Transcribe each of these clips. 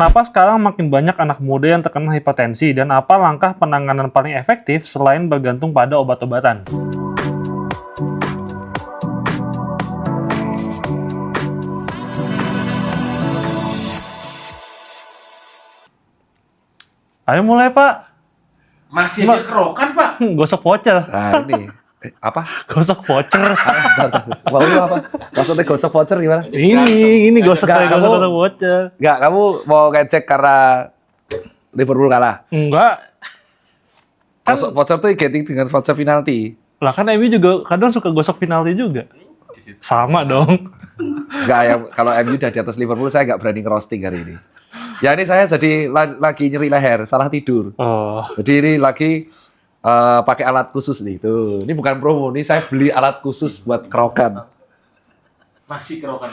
Kenapa sekarang makin banyak anak muda yang terkena hipertensi dan apa langkah penanganan paling efektif selain bergantung pada obat-obatan? Ayo mulai, Pak. Masih aja kerokan, Pak. Gosok voucher. Nah ini apa? Gosok voucher. Mau lu apa? Maksudnya gosok voucher gimana? ini gosok Enggak, kamu- gosok voucher. Enggak, kamu mau ngecek karena Liverpool kalah. Enggak. Kan, Gosok voucher tuh identik dengan voucher penalti. lah kan MU juga kadang suka gosok penalti juga. Sama dong. Enggak, ya kalau MU udah di atas Liverpool saya nggak berani ngerosting hari ini. Ya ini saya jadi lagi nyeri leher, salah tidur. Oh. Jadi ini lagi pakai alat khusus nih. Tuh, ini bukan promo, ini saya beli alat khusus buat kerokan. Masih kerokan.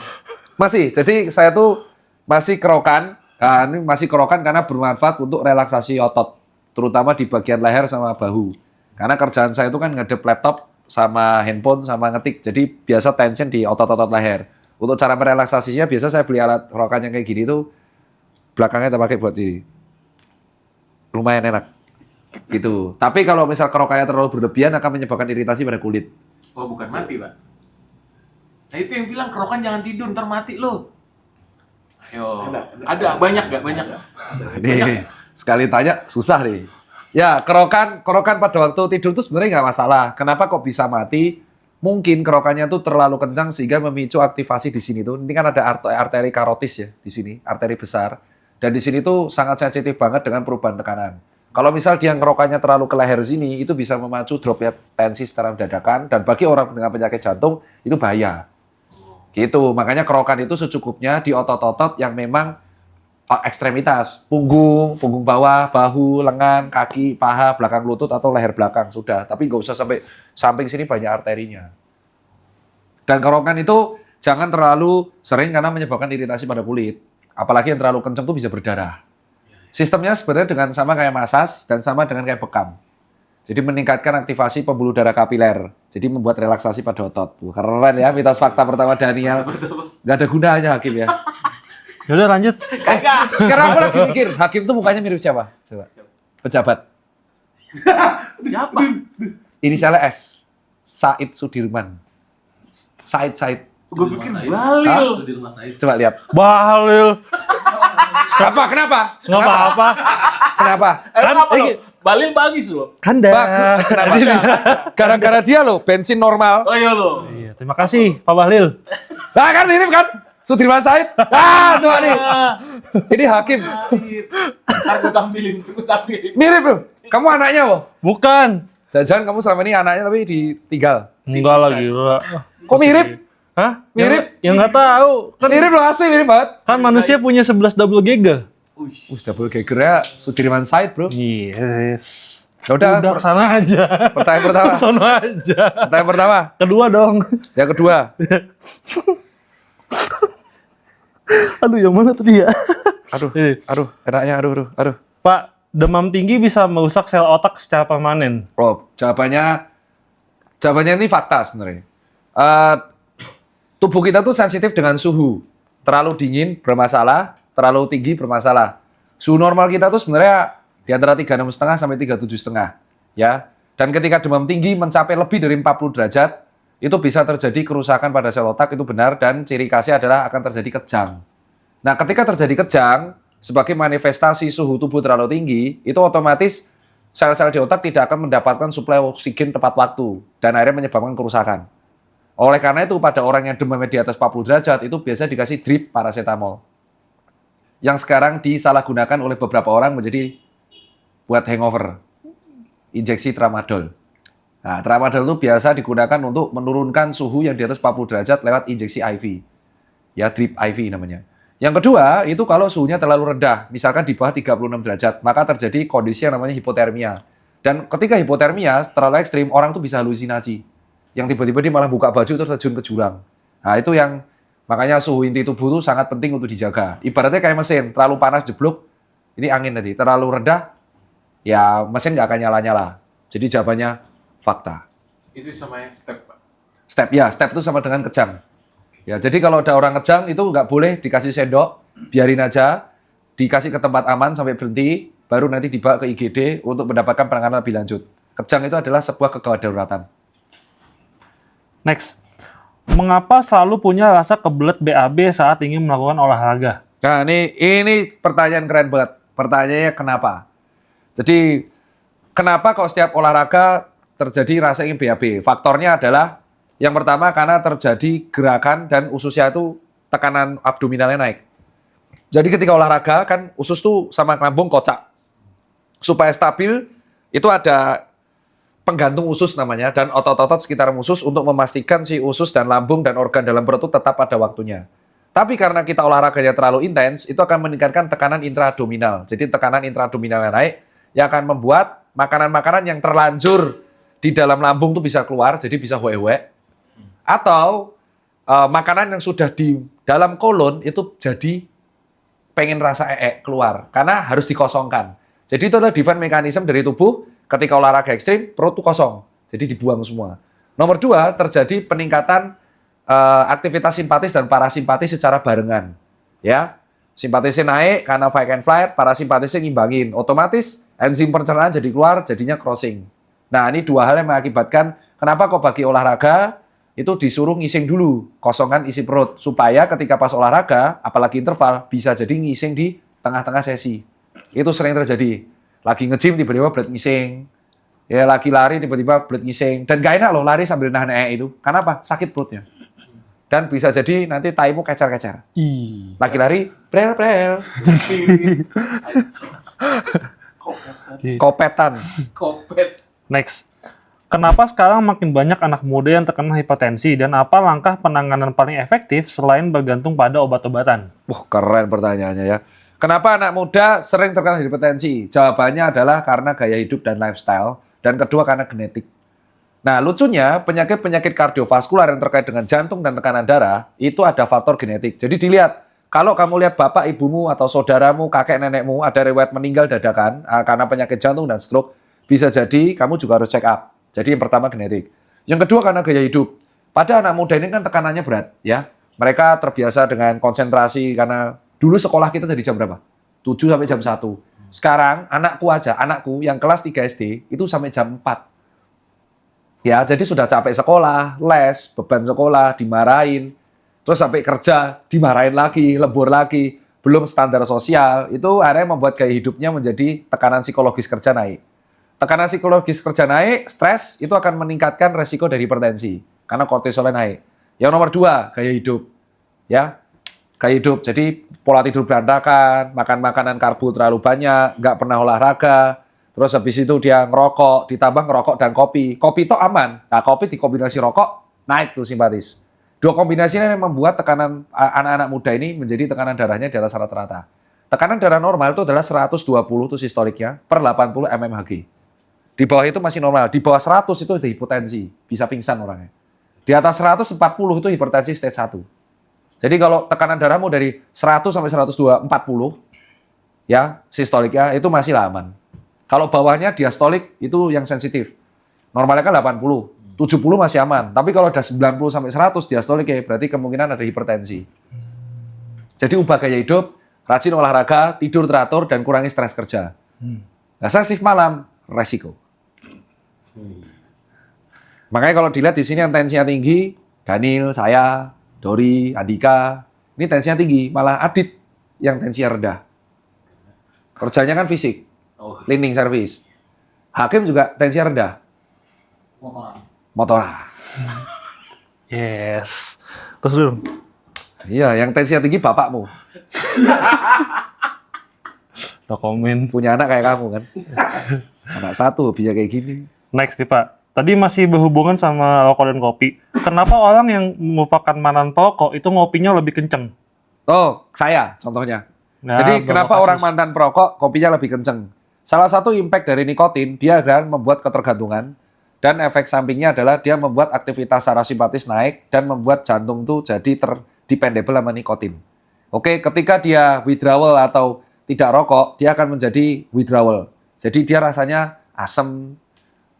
Masih, jadi saya tuh masih kerokan. Nah, ini masih kerokan karena bermanfaat untuk relaksasi otot, terutama di bagian leher sama bahu. Karena kerjaan saya itu kan ngedep laptop sama handphone sama ngetik, jadi biasa tension di otot-otot leher. Untuk cara merelaksasinya, biasa saya beli alat kerokan yang kayak gini tuh, belakangnya kita pakai buat ini. Lumayan enak. Gitu. Tapi kalau misal kerokannya terlalu berlebihan akan menyebabkan iritasi pada kulit. Oh, bukan mati, Pak. Nah, itu yang bilang kerokan jangan tidur, ntar mati lo. Ayo, ada banyak nggak? Banyak. Nih, sekali tanya susah nih. Ya, kerokan pada waktu tidur itu sebenarnya nggak masalah. Kenapa kok bisa mati? Mungkin kerokannya tuh terlalu kencang sehingga memicu aktivasi di sini tuh. Ini kan ada arteri karotis ya di sini, arteri besar. Dan di sini tuh sangat sensitif banget dengan perubahan tekanan. Kalau misal dia kerokannya terlalu ke leher sini, itu bisa memacu dropnya tensi secara dadakan. Dan bagi orang dengan penyakit jantung, itu bahaya. Gitu, makanya kerokan itu secukupnya di otot-otot yang memang ekstremitas. Punggung bawah, bahu, lengan, kaki, paha, belakang lutut, atau leher belakang. Sudah, tapi nggak usah sampai samping sini banyak arterinya. Dan kerokan itu jangan terlalu sering karena menyebabkan iritasi pada kulit. Apalagi yang terlalu kenceng tuh bisa berdarah. Sistemnya sebenarnya dengan sama kayak masas dan sama dengan kayak bekam. Jadi meningkatkan aktivasi pembuluh darah kapiler. Jadi membuat relaksasi pada otot. Keren ya, mitos fakta pertama Daniel. Nggak ada gunanya Hakim ya. Yaudah lanjut. Sekarang aku lagi mikir, Hakim tuh mukanya mirip siapa? Coba. Pejabat. Siapa? Inisialnya S. Said Sudirman. Said. Gue pikir Balil. Coba lihat. Bahlil. Kenapa? Nggak apa-apa. Kenapa? Kan, Apa lo? Balil bagus lo. Kan Kenapa? Gara-gara dia loh, bensin normal. Oh iya lo. Iya, terima kasih Pak Bahlil. Nah kan mirip kan? Sudirman Said. Coba nih. Ini Hakim. Ntar gue tampilin. Mirip loh. Kamu anaknya loh. Bukan. Jangan kamu selama ini anaknya tapi ditinggal. Enggak lah gila. Kok mirip? Hah? Mirip? Yang nggak tahu. Kan, Mirip loh, asli mirip banget. kan manusia punya 11 double gega. Double gegernya Sudirman Said bro. Yes. Udah, Udah kesana aja. pertanyaan pertama. Kesana aja. Pertanyaan pertama. Kedua dong. Yang kedua. Aduh, yang mana tadi ya? Aduh, enaknya, aduh. Pak, demam tinggi bisa merusak sel otak secara permanen. Oh, jawabannya ini fakta sebenarnya. Tubuh kita tuh sensitif dengan suhu. Terlalu dingin bermasalah, terlalu tinggi bermasalah. Suhu normal kita tuh sebenarnya di antara 36,5 sampai 37,5, ya. Dan ketika demam tinggi mencapai lebih dari 40 derajat, itu bisa terjadi kerusakan pada sel otak, itu benar, dan ciri khasnya adalah akan terjadi kejang. Nah, ketika terjadi kejang, sebagai manifestasi suhu tubuh terlalu tinggi, itu otomatis sel-sel di otak tidak akan mendapatkan suplai oksigen tepat waktu, dan akhirnya menyebabkan kerusakan. Oleh karena itu, pada orang yang demamnya di atas 40 derajat, itu biasa dikasih drip paracetamol. Yang sekarang disalahgunakan oleh beberapa orang menjadi buat hangover. Injeksi tramadol. Nah, tramadol itu biasa digunakan untuk menurunkan suhu yang di atas 40 derajat lewat injeksi IV. Ya, drip IV namanya. Yang kedua, itu kalau suhunya terlalu rendah, misalkan di bawah 36 derajat, maka terjadi kondisi yang namanya hipotermia. Dan ketika hipotermia terlalu ekstrim, orang tuh bisa halusinasi. Yang tiba-tiba dia malah buka baju terus terjun ke jurang. Nah, itu yang makanya suhu inti tubuh itu sangat penting untuk dijaga. Ibaratnya kayak mesin, terlalu panas jeblok, ini angin tadi. Terlalu rendah, ya mesin nggak akan nyala-nyala. Jadi jawabannya fakta. Itu sama yang step, Pak. Step itu sama dengan kejang. Ya, jadi kalau ada orang kejang itu nggak boleh dikasih sendok, biarin aja. dikasih ke tempat aman sampai berhenti, baru nanti dibawa ke IGD untuk mendapatkan penanganan lebih lanjut. Kejang itu adalah sebuah kegawat daruratan. Next. Mengapa selalu punya rasa kebelet BAB saat ingin melakukan olahraga? Nah, ini pertanyaan keren banget. Pertanyaannya kenapa? Jadi, kenapa kok setiap olahraga terjadi rasa ingin BAB? Faktornya adalah, yang pertama karena terjadi gerakan dan ususnya itu tekanan abdominalnya naik. Jadi ketika olahraga kan usus tuh sama lambung kocak. Supaya stabil, itu ada penggantung usus namanya, dan otot-otot sekitar usus untuk memastikan si usus dan lambung dan organ dalam perut itu tetap pada waktunya. Tapi karena kita olahraganya terlalu intens, itu akan meningkatkan tekanan intraabdominal. Jadi tekanan intraabdominalnya naik, yang akan membuat makanan-makanan yang terlanjur di dalam lambung itu bisa keluar, jadi bisa huek-huek. Atau makanan yang sudah di dalam kolon itu jadi pengen rasa keluar, karena harus dikosongkan. Jadi itu adalah defense mechanism dari tubuh. Ketika olahraga ekstrim, perut itu kosong, jadi dibuang semua. Nomor 2, terjadi peningkatan aktivitas simpatis dan parasimpatis secara barengan. Ya, simpatisnya naik karena fight and flight, parasimpatisnya ngimbangin. Otomatis enzim pencernaan jadi keluar, jadinya crossing. Nah, ini dua hal yang mengakibatkan kenapa kok bagi olahraga itu disuruh ngising dulu, kosongkan isi perut, supaya ketika pas olahraga, apalagi interval, bisa jadi ngising di tengah-tengah sesi. Itu sering terjadi. Lagi nge-gym tiba-tiba berat ngising. Ya, lagi lari tiba-tiba berat ngising. Dan gak enak loh lari sambil nahan itu. Karena apa? Sakit perutnya. Dan bisa jadi nanti taimu kecer-kecer. Lagi lari, prel-prel. Kopetan. Kopet. Next. Kenapa sekarang makin banyak anak muda yang terkena hipertensi dan apa langkah penanganan paling efektif selain bergantung pada obat-obatan? Wah, keren pertanyaannya ya. Kenapa anak muda sering terkena hipertensi? Jawabannya adalah karena gaya hidup dan lifestyle, dan kedua karena genetik. Nah, lucunya penyakit-penyakit kardiovaskular yang terkait dengan jantung dan tekanan darah, itu ada faktor genetik. Jadi dilihat, kalau kamu lihat bapak, ibumu, atau saudaramu, kakek, nenekmu, ada riwayat meninggal dadakan karena penyakit jantung dan stroke, bisa jadi kamu juga harus check up. Jadi yang pertama genetik. Yang kedua karena gaya hidup. Pada anak muda ini kan tekanannya berat, ya. Mereka terbiasa dengan konsentrasi karena dulu sekolah kita dari jam berapa? 7 sampai jam 1. Sekarang anakku yang kelas 3 SD itu sampai jam 4. Ya, jadi sudah capek sekolah, les, beban sekolah, dimarahin. Terus sampai kerja, dimarahin lagi, lembur lagi. Belum standar sosial, itu akhirnya membuat gaya hidupnya menjadi tekanan psikologis kerja naik. Tekanan psikologis kerja naik, stres, itu akan meningkatkan resiko dari hipertensi. Karena kortisolnya naik. Yang nomor 2, gaya hidup. Ya, gaya hidup, jadi pola tidur berantakan, makan makanan karbo terlalu banyak, nggak pernah olahraga, terus habis itu dia ngerokok, ditambah ngerokok dan kopi. Kopi itu aman, nah kopi dikombinasi rokok, naik tuh simpatis. Dua kombinasi ini yang membuat tekanan anak-anak muda ini menjadi tekanan darahnya di atas rata-rata. Tekanan darah normal itu adalah 120 itu sistoliknya per 80 mmHg. Di bawah itu masih normal, di bawah 100 itu ada hipotensi, bisa pingsan orangnya. Di atas 140 itu hipertensi stage 1. Jadi kalau tekanan darahmu dari 100 sampai 140, ya, sistoliknya itu masih aman. Kalau bawahnya diastolik itu yang sensitif. Normalnya kan 80, 70 masih aman. Tapi kalau udah 90 sampai 100 diastolik ya berarti kemungkinan ada hipertensi. Jadi ubah gaya hidup, rajin olahraga, tidur teratur dan kurangi stres kerja. Nah, shift malam resiko. Makanya kalau dilihat di sini yang tensinya tinggi, Daniel, saya, Dori, Andika, ini tensinya tinggi, malah Adit yang tensinya rendah. Kerjanya kan fisik, cleaning service. Hakim juga tensinya rendah. Motoran. Yes. Terus dulu. Iya, yang tensinya tinggi bapakmu. No komen. Punya anak kayak kamu kan. Anak satu, hobinya kayak gini. Next nih Pak. Tadi masih berhubungan sama rokok dan kopi. Kenapa orang yang merupakan mantan perokok itu ngopinya lebih kenceng? Oh, saya contohnya. Nah, Jadi kenapa kasus. orang mantan perokok kopinya lebih kenceng? Salah satu impact dari nikotin, dia akan membuat ketergantungan. Dan efek sampingnya adalah dia membuat aktivitas parasimpatis naik dan membuat jantung tuh jadi terdependable sama nikotin. Oke, ketika dia withdrawal atau tidak rokok, dia akan menjadi withdrawal. Jadi dia rasanya asam,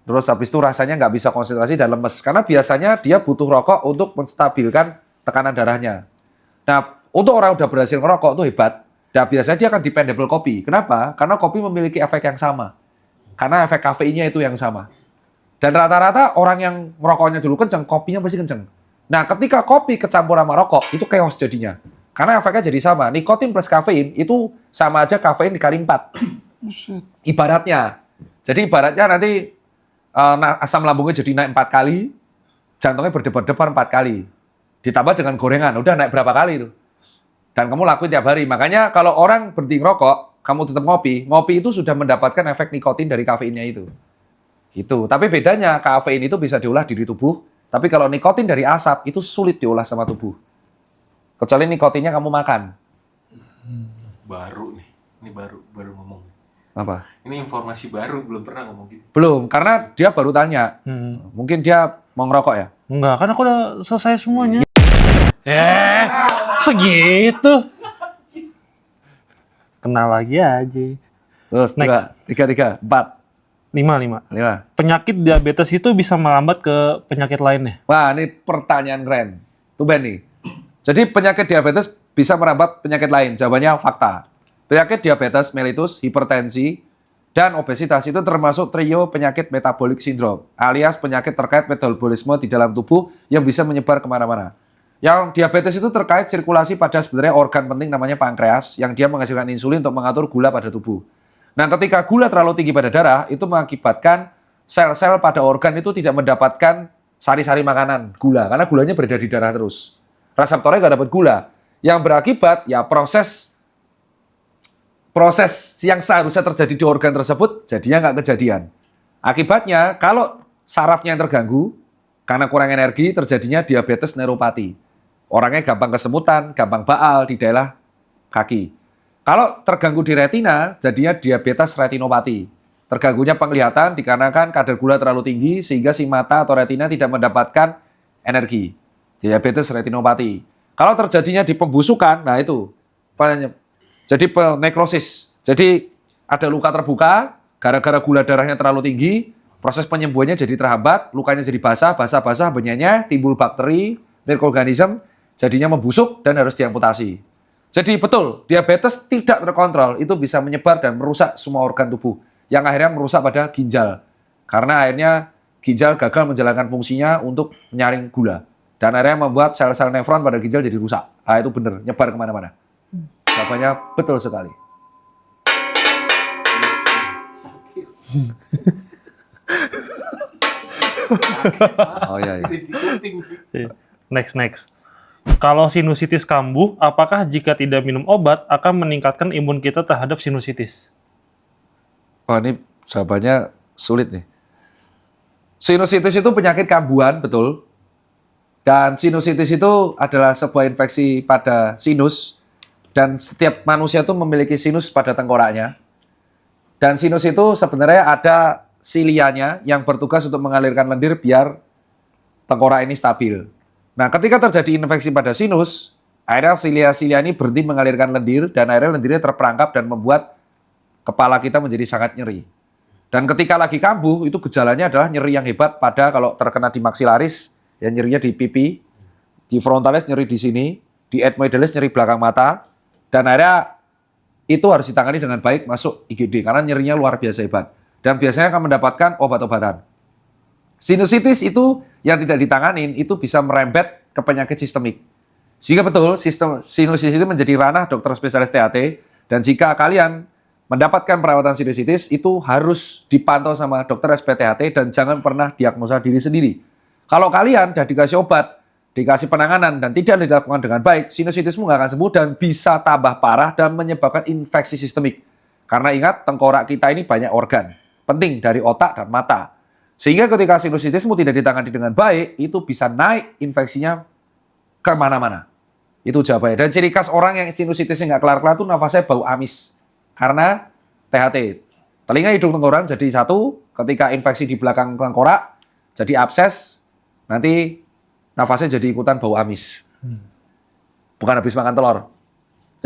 terus habis itu rasanya nggak bisa konsentrasi dan lemes. Karena biasanya dia butuh rokok untuk menstabilkan tekanan darahnya. Nah, untuk orang udah berhasil ngerokok itu hebat. Dan biasanya dia akan dependable kopi. Kenapa? Karena kopi memiliki efek yang sama. Karena efek kafeinnya itu yang sama. Dan rata-rata orang yang merokoknya dulu kenceng, kopinya pasti kenceng. Nah, ketika kopi kecampur sama rokok, itu chaos jadinya. Karena efeknya jadi sama. Nikotin plus kafein itu sama aja kafein dikali 4. Ibaratnya. Jadi ibaratnya nanti asam lambungnya jadi naik 4 kali, jantungnya berdebar-debar 4 kali. Ditambah dengan gorengan, udah naik berapa kali itu. Dan kamu lakuin tiap hari. Makanya kalau orang berhenti ngerokok, kamu tetap ngopi, ngopi itu sudah mendapatkan efek nikotin dari kafeinnya itu. Gitu. Tapi bedanya kafein itu bisa diolah diri tubuh, tapi kalau nikotin dari asap itu sulit diolah sama tubuh. Kecuali nikotinnya kamu makan. Baru nih. Ini baru ngomong. Apa? Ini informasi baru, belum pernah ngomong gitu. Belum, karena dia baru tanya. Mungkin dia mau ngerokok ya? Enggak, kan aku udah selesai semuanya. Segitu. Kenal lagi aja. Terus, Next. 3, 4, 5. 5. Penyakit diabetes itu bisa melambat ke penyakit lainnya. Wah, ini pertanyaan keren. Tumben nih. Jadi penyakit diabetes bisa merambat penyakit lain. Jawabannya fakta. Penyakit diabetes mellitus, hipertensi, dan obesitas itu termasuk trio penyakit metabolic syndrome, alias penyakit terkait metabolisme di dalam tubuh yang bisa menyebar kemana-mana. Yang diabetes itu terkait sirkulasi pada sebenarnya organ penting namanya pankreas, yang dia menghasilkan insulin untuk mengatur gula pada tubuh. Nah, ketika gula terlalu tinggi pada darah, itu mengakibatkan sel-sel pada organ itu tidak mendapatkan sari-sari makanan, gula, karena gulanya berada di darah terus. Reseptornya nggak dapat gula. Yang berakibat, ya proses yang seharusnya terjadi di organ tersebut, jadinya nggak kejadian. Akibatnya, kalau sarafnya yang terganggu, karena kurang energi, terjadinya diabetes neuropati. Orangnya gampang kesemutan, gampang baal di daerah kaki. Kalau terganggu di retina, jadinya diabetes retinopati. Terganggunya penglihatan dikarenakan kadar gula terlalu tinggi sehingga si mata atau retina tidak mendapatkan energi. Diabetes retinopati. Kalau terjadinya di pembusukan, nah itu. Jadi nekrosis. Jadi ada luka terbuka, gara-gara gula darahnya terlalu tinggi, proses penyembuhannya jadi terhambat, lukanya jadi basah, benyanya, timbul bakteri, mikroorganisme, jadinya membusuk dan harus diamputasi. Jadi betul, diabetes tidak terkontrol, itu bisa menyebar dan merusak semua organ tubuh, yang akhirnya merusak pada ginjal. Karena akhirnya ginjal gagal menjalankan fungsinya untuk menyaring gula. Dan akhirnya membuat sel-sel nefron pada ginjal jadi rusak. Nah, itu benar, nyebar kemana-mana. Jawabannya betul sekali. Oh iya. Next. Kalau sinusitis kambuh, apakah jika tidak minum obat akan meningkatkan imun kita terhadap sinusitis? Oh, ini jawabannya sulit nih. Sinusitis itu penyakit kambuhan, betul. Dan sinusitis itu adalah sebuah infeksi pada sinus. Dan setiap manusia itu memiliki sinus pada tengkoraknya. Dan sinus itu sebenarnya ada silianya yang bertugas untuk mengalirkan lendir biar tengkorak ini stabil. Nah, ketika terjadi infeksi pada sinus, akhirnya silia-silia ini berhenti mengalirkan lendir dan akhirnya lendirnya terperangkap dan membuat kepala kita menjadi sangat nyeri. Dan ketika lagi kambuh, itu gejalanya adalah nyeri yang hebat pada kalau terkena di maksilaris, ya nyerinya di pipi, di frontalis nyeri di sini, di ethmoidalis nyeri belakang mata, dan akhirnya itu harus ditangani dengan baik masuk IGD karena nyerinya luar biasa hebat. Dan biasanya akan mendapatkan obat-obatan. Sinusitis itu yang tidak ditanganin itu bisa merembet ke penyakit sistemik. Sehingga betul sinusitis itu menjadi ranah dokter spesialis THT dan jika kalian mendapatkan perawatan sinusitis itu harus dipantau sama dokter SPTHT dan jangan pernah diagnosa diri sendiri. Kalau kalian sudah dikasih obat, dikasih penanganan dan tidak dilakukan dengan baik, sinusitismu nggak akan sembuh dan bisa tambah parah dan menyebabkan infeksi sistemik. Karena ingat tengkorak kita ini banyak organ penting dari otak dan mata. Sehingga ketika sinusitismu tidak ditangani dengan baik, itu bisa naik infeksinya kemana-mana. Itu jawabannya. Dan ciri khas orang yang sinusitisnya nggak kelar-kelar itu nafasnya bau amis. Karena THT. Telinga, hidung, tenggorokan jadi satu. Ketika infeksi di belakang tengkorak, jadi abses. Nanti nafasnya jadi ikutan bau amis. Bukan habis makan telur.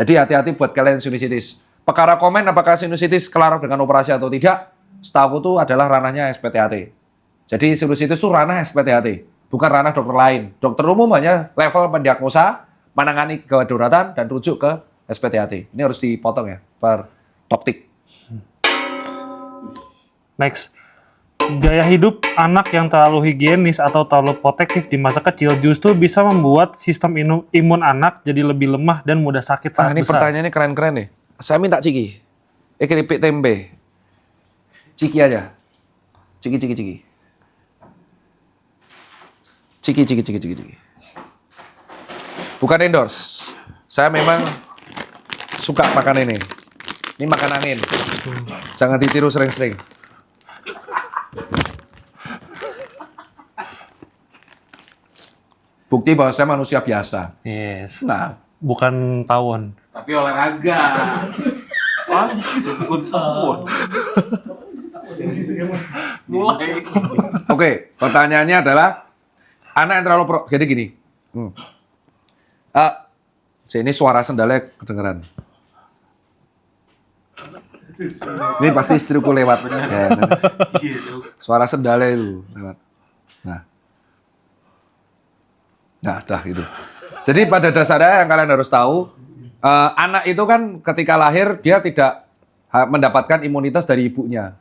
Jadi hati-hati buat kalian sinusitis. Perkara komen apakah sinusitis kelar dengan operasi atau tidak, setahu itu adalah ranahnya SPTHT. Jadi sinusitis itu ranah SPTHT, bukan ranah dokter lain. Dokter umum hanya level mendiagnosa, menangani kedaruratan, dan rujuk ke SPTAT. Ini harus dipotong ya per toktik. Next. Gaya hidup anak yang terlalu higienis atau terlalu protektif di masa kecil justru bisa membuat sistem imun anak jadi lebih lemah dan mudah sakit saat Ini besar. pertanyaannya keren-keren nih. Saya minta ciki. Keripik tempe. Ciki aja. Ciki. Ciki. Bukan endorse. Saya memang suka makan ini. Ini makan angin. Jangan ditiru sering-sering. Bukti bahwa saya manusia biasa. Yes. Nah, Bukan tawon. Tapi olahraga. Anjir, bukan tawon. Mulai. oke, pertanyaannya adalah anak yang terlalu jadi gini. Ini suara sendalnya kedengeran. Ini pasti istriku lewat. Ya, nah. Gitu. Suara sendalnya itu lewat. Nah, dah gitu. Jadi pada dasarnya yang kalian harus tahu, anak itu kan ketika lahir dia tidak mendapatkan imunitas dari ibunya.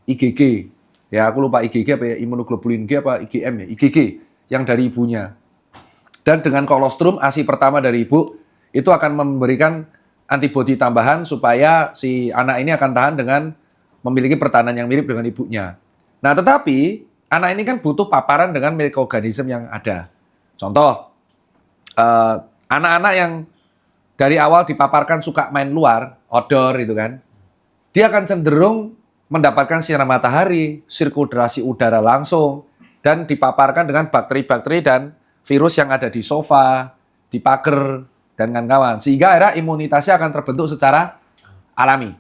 IgG. Ya, aku lupa IgG apa ya, imunoglobulin G apa IgM ya, IgG yang dari ibunya. Dan dengan kolostrum ASI pertama dari ibu itu akan memberikan antibodi tambahan supaya si anak ini akan tahan dengan memiliki pertahanan yang mirip dengan ibunya. Nah, tetapi anak ini kan butuh paparan dengan mikroorganisme yang ada. Contoh, anak-anak yang dari awal dipaparkan suka main luar, outdoor gitu kan, dia akan cenderung mendapatkan sinar matahari, sirkulasi udara langsung, dan dipaparkan dengan bakteri-bakteri dan virus yang ada di sofa, di pagar, dan kawan-kawan. Sehingga akhirnya imunitasnya akan terbentuk secara alami.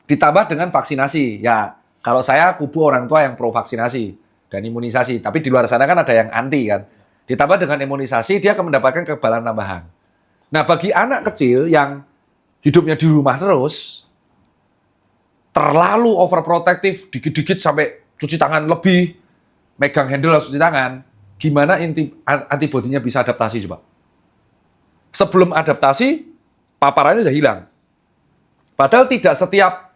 Ditambah dengan vaksinasi. Ya, kalau saya kubu orang tua yang pro vaksinasi dan imunisasi. Tapi di luar sana kan ada yang anti kan. Ditambah dengan imunisasi, dia akan mendapatkan kekebalan tambahan. Nah, bagi anak kecil yang hidupnya di rumah terus, terlalu overprotective, dikit-dikit sampai cuci tangan lebih, megang handle cuci tangan, gimana antibodinya bisa adaptasi coba? Sebelum adaptasi, paparannya sudah hilang. Padahal tidak setiap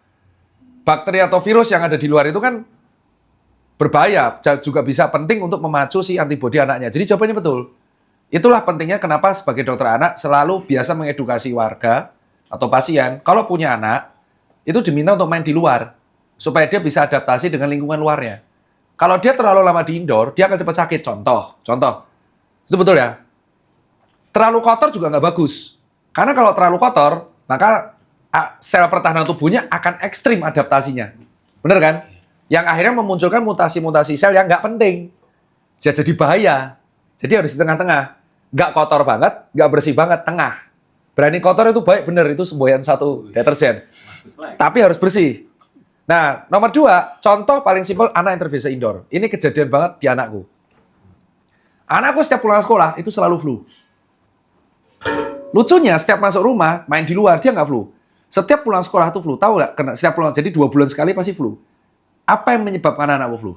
bakteri atau virus yang ada di luar itu kan berbahaya, juga bisa penting untuk memacu si antibodi anaknya. Jadi jawabannya betul. Itulah pentingnya kenapa sebagai dokter anak selalu biasa mengedukasi warga atau pasien, kalau punya anak, itu diminta untuk main di luar, supaya dia bisa adaptasi dengan lingkungan luarnya. Kalau dia terlalu lama di indoor, dia akan cepat sakit. Contoh. Itu betul ya? Terlalu kotor juga nggak bagus. Karena kalau terlalu kotor, maka sel pertahanan tubuhnya akan ekstrim adaptasinya. Bener kan? Yang akhirnya memunculkan mutasi-mutasi sel yang nggak penting. Jadi bahaya. Jadi harus di tengah-tengah. Nggak kotor banget, nggak bersih banget, tengah. Berani kotor itu baik, bener. Itu semboyan satu deterjen. Tapi harus bersih. Nah, nomor 2, contoh paling simpel anak yang terbiasa indoor. Ini kejadian banget di anakku. Anakku setiap pulang sekolah itu selalu flu. Lucunya setiap masuk rumah, main di luar, dia nggak flu. Setiap pulang sekolah itu flu. Tahu nggak? Setiap pulang, jadi 2 bulan sekali pasti flu. Apa yang menyebabkan anakku flu?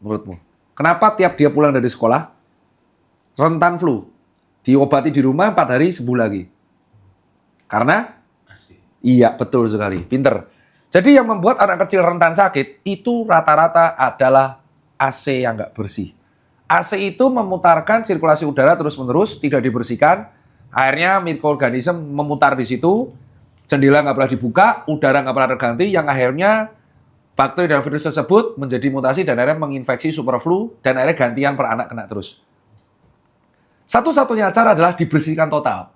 Menurutmu? Kenapa tiap dia pulang dari sekolah, rentan flu? Diobati di rumah 4 hari, sembuh lagi. Karena? Iya, betul sekali. Pinter. Jadi yang membuat anak kecil rentan sakit, itu rata-rata adalah AC yang nggak bersih. AC itu memutarkan sirkulasi udara terus-menerus, tidak dibersihkan. Akhirnya mikroorganisme memutar di situ, jendela nggak pernah dibuka, udara nggak pernah terganti, yang akhirnya bakteri dan virus tersebut menjadi mutasi dan akhirnya menginfeksi superflu, dan akhirnya gantian per anak kena terus. Satu-satunya cara adalah dibersihkan total.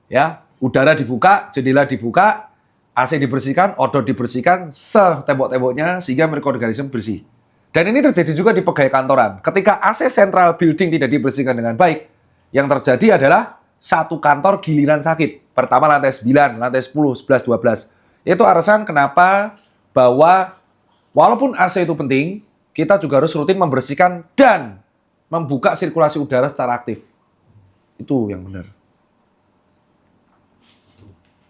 Ya, udara dibuka, jendela dibuka, AC dibersihkan, odor dibersihkan, setembok-temboknya sehingga mikroorganisme bersih. Dan ini terjadi juga di pegawai kantoran. Ketika AC central building tidak dibersihkan dengan baik, yang terjadi adalah satu kantor giliran sakit. Pertama lantai 9, lantai 10, 11, 12. Itu alasan kenapa bahwa walaupun AC itu penting, kita juga harus rutin membersihkan dan membuka sirkulasi udara secara aktif. Itu yang benar.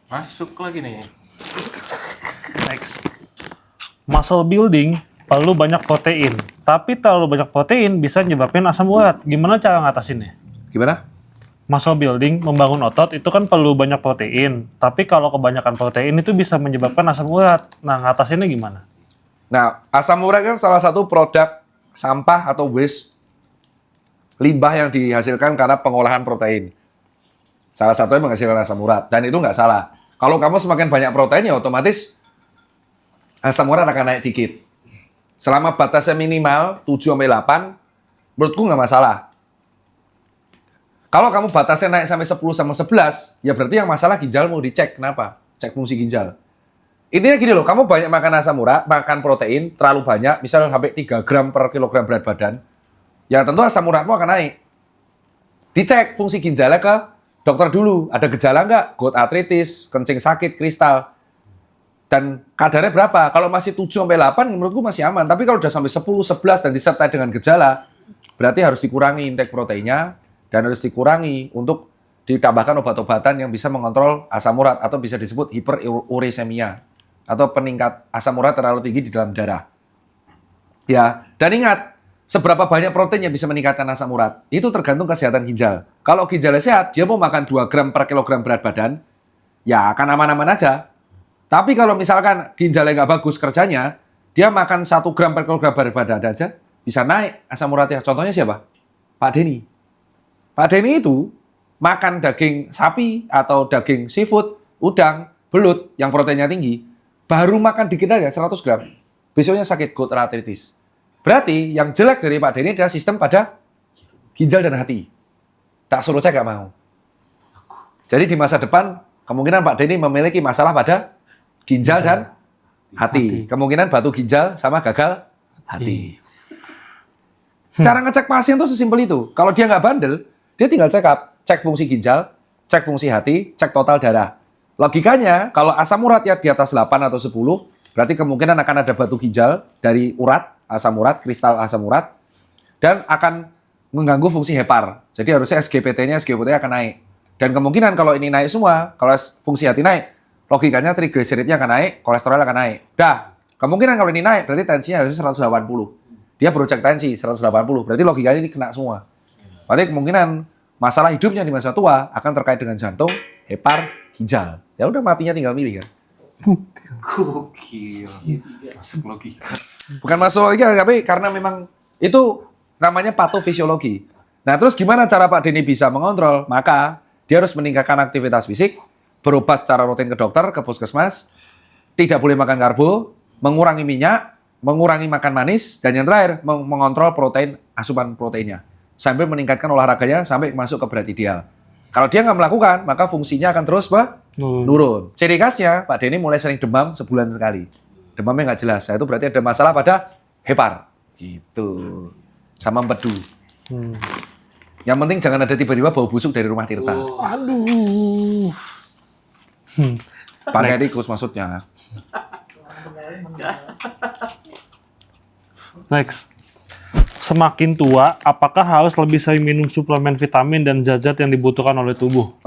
Masuk lagi nih. Next. Muscle building perlu banyak protein, tapi terlalu banyak protein bisa nyebabin asam urat. Gimana cara ngatasinnya? Gimana? muscle building, membangun otot itu kan perlu banyak protein. Tapi kalau kebanyakan protein itu bisa menyebabkan asam urat. Nah, ngatasinnya gimana? Nah, asam urat kan salah satu produk sampah atau waste limbah yang dihasilkan karena pengolahan protein. Salah satunya menghasilkan asam urat. Dan itu nggak salah. Kalau kamu semakin banyak protein, ya otomatis asam urat akan naik dikit. Selama batasnya minimal 7-8, menurutku nggak masalah. Kalau kamu batasnya naik sampai 10-11, ya berarti yang masalah ginjal mau dicek. Kenapa? Cek fungsi ginjal. Intinya gini loh, kamu banyak makan asam urat, makan protein, terlalu banyak, misalnya sampai 3 gram per kilogram berat badan, ya tentu asam uratmu akan naik. Dicek fungsi ginjalnya ke dokter dulu. Ada gejala nggak? Gout artritis, kencing sakit, kristal. Dan kadarnya berapa? Kalau masih 7-8 menurutku masih aman. Tapi kalau udah sampai 10-11 dan disertai dengan gejala, berarti harus dikurangi intake proteinnya dan harus dikurangi untuk ditambahkan obat-obatan yang bisa mengontrol asam urat atau bisa disebut hiperurisemia atau peningkat asam urat terlalu tinggi di dalam darah. Ya, dan ingat, seberapa banyak protein yang bisa meningkatkan asam urat? Itu tergantung kesehatan ginjal. Kalau ginjalnya sehat, dia mau makan 2 gram per kilogram berat badan, ya akan aman-aman aja. Tapi kalau misalkan ginjalnya nggak bagus kerjanya, dia makan 1 gram per kilogram berat badan aja, bisa naik asam uratnya. Contohnya siapa? Pak Denny. Pak Denny itu makan daging sapi atau daging seafood, udang, belut yang proteinnya tinggi, baru makan dikit aja 100 gram. Besoknya sakit gout artritis. Berarti yang jelek dari Pak Denny adalah sistem pada ginjal dan hati. Tak suruh cek nggak mau. Jadi di masa depan, kemungkinan Pak Denny memiliki masalah pada ginjal dan hati. Kemungkinan batu ginjal sama gagal hati. Cara ngecek pasien tuh sesimpel itu. Kalau dia nggak bandel, dia tinggal check up. Cek fungsi ginjal, cek fungsi hati, cek total darah. Logikanya, kalau asam urat ya di atas 8 atau 10, berarti kemungkinan akan ada batu ginjal dari urat, asam urat, kristal asam urat, dan akan mengganggu fungsi hepar. Jadi harusnya SGPT-nya akan naik. Dan kemungkinan kalau ini naik semua, kalau fungsi hati naik, logikanya triglyceridnya akan naik, kolesterol akan naik. Dah, kemungkinan kalau ini naik, berarti tensinya harusnya 180. Dia baru cek tensi 180, berarti logikanya ini kena semua. Berarti kemungkinan masalah hidupnya di masa tua akan terkait dengan jantung, hepar, ginjal. Ya udah matinya tinggal milih kan. Gokil. Masuk logika. Bukan masuk logika, tapi karena memang itu namanya patofisiologi. Nah terus gimana cara Pak Denny bisa mengontrol? Maka dia harus meningkatkan aktivitas fisik, berobat secara rutin ke dokter, ke puskesmas, tidak boleh makan karbo, mengurangi minyak, mengurangi makan manis, dan yang terakhir mengontrol protein, asupan proteinnya. Sambil meningkatkan olahraganya sampai masuk ke berat ideal. Kalau dia nggak melakukan, maka fungsinya akan terus menurun. Ciri khasnya, Pak Denny mulai sering demam sebulan sekali. Demamnya nggak jelas. Nah, itu berarti ada masalah pada hepar. Gitu. Sama empedu. Yang penting jangan ada tiba-tiba bau busuk dari rumah Tirta. Oh. Aduh. Pakai tikus maksudnya. Next. Semakin tua, apakah harus lebih sering minum suplemen vitamin dan zat-zat yang dibutuhkan oleh tubuh?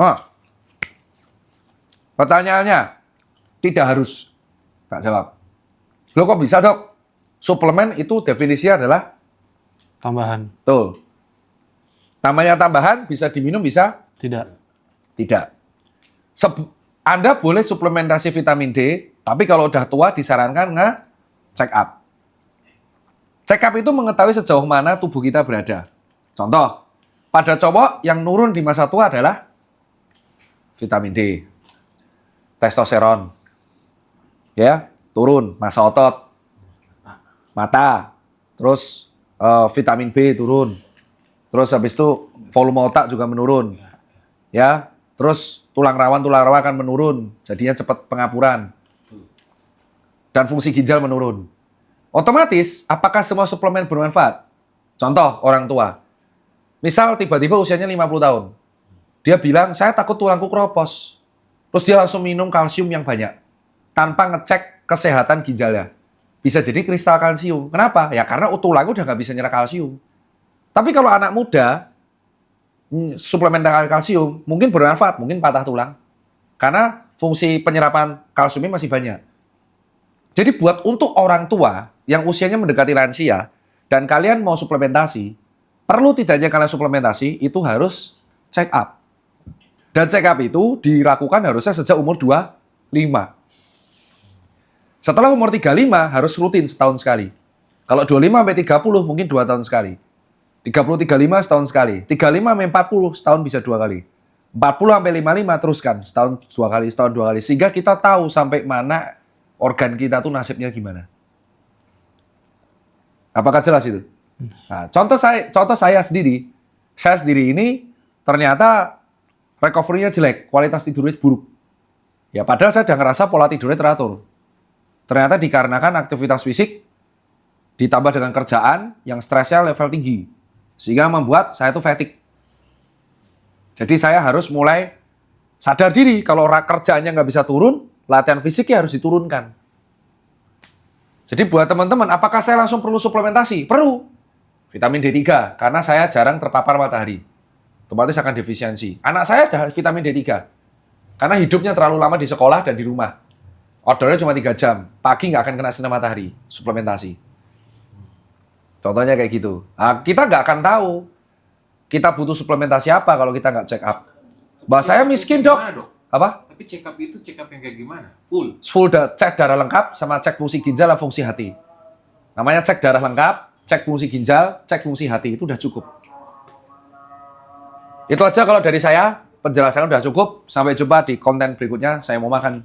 Pertanyaannya, tidak harus. Tak jawab. Loh kok bisa dok? Suplemen itu definisinya adalah? Tambahan. Betul. Namanya tambahan, bisa diminum, bisa? Tidak. Tidak. Anda boleh suplementasi vitamin D, tapi kalau udah tua disarankan nge-check up. Check up itu mengetahui sejauh mana tubuh kita berada. Contoh, pada cowok yang nurun di masa tua adalah vitamin D, testosteron, ya turun, massa otot, mata, terus vitamin B turun, terus habis itu volume otak juga menurun, ya, terus tulang rawan akan menurun, jadinya cepat pengapuran, dan fungsi ginjal menurun. Otomatis, apakah semua suplemen bermanfaat? Contoh, orang tua. Misal tiba-tiba usianya 50 tahun. Dia bilang, saya takut tulangku keropos. Terus dia langsung minum kalsium yang banyak. Tanpa ngecek kesehatan ginjalnya. Bisa jadi kristal kalsium. Kenapa? Ya karena tulangnya udah nggak bisa nyerap kalsium. Tapi kalau anak muda, suplemen kalsium mungkin bermanfaat, mungkin patah tulang. Karena fungsi penyerapan kalsiumnya masih banyak. Jadi buat untuk orang tua yang usianya mendekati lansia dan kalian mau suplementasi, perlu tidaknya kalian suplementasi itu harus check up. Dan check up itu dilakukan harusnya sejak umur 25. Setelah umur 35 harus rutin setahun sekali. Kalau 25 sampai 30 mungkin 2 tahun sekali. 30-35 setahun sekali. 35 sampai 40 setahun bisa 2 kali. 40 sampai 55 teruskan setahun 2 kali, setahun 2 kali. Sehingga kita tahu sampai mana organ kita tuh nasibnya gimana. Apakah jelas itu? Nah, contoh saya sendiri ini ternyata recovery-nya jelek, kualitas tidurnya buruk. Ya padahal saya udah ngerasa pola tidurnya teratur. Ternyata dikarenakan aktivitas fisik ditambah dengan kerjaan yang stresnya level tinggi. Sehingga membuat saya tuh fatigue. Jadi saya harus mulai sadar diri kalau kerjaannya nggak bisa turun, latihan fisiknya harus diturunkan. Jadi buat teman-teman, apakah saya langsung perlu suplementasi? Perlu. Vitamin D3, karena saya jarang terpapar matahari. Otomatis akan defisiensi. Anak saya ada vitamin D3. Karena hidupnya terlalu lama di sekolah dan di rumah. Outdoornya cuma 3 jam. Pagi nggak akan kena sinar matahari. Suplementasi. Contohnya kayak gitu. Nah, kita nggak akan tahu kita butuh suplementasi apa kalau kita nggak check up. Bah, saya miskin, Dok. Apa? Tapi check up itu check up yang kayak gimana? Full. Cek darah lengkap sama cek fungsi ginjal dan fungsi hati. Namanya cek darah lengkap, cek fungsi ginjal, cek fungsi hati. Itu udah cukup. Itu aja kalau dari saya. Penjelasannya udah cukup. Sampai jumpa di konten berikutnya. Saya mau makan.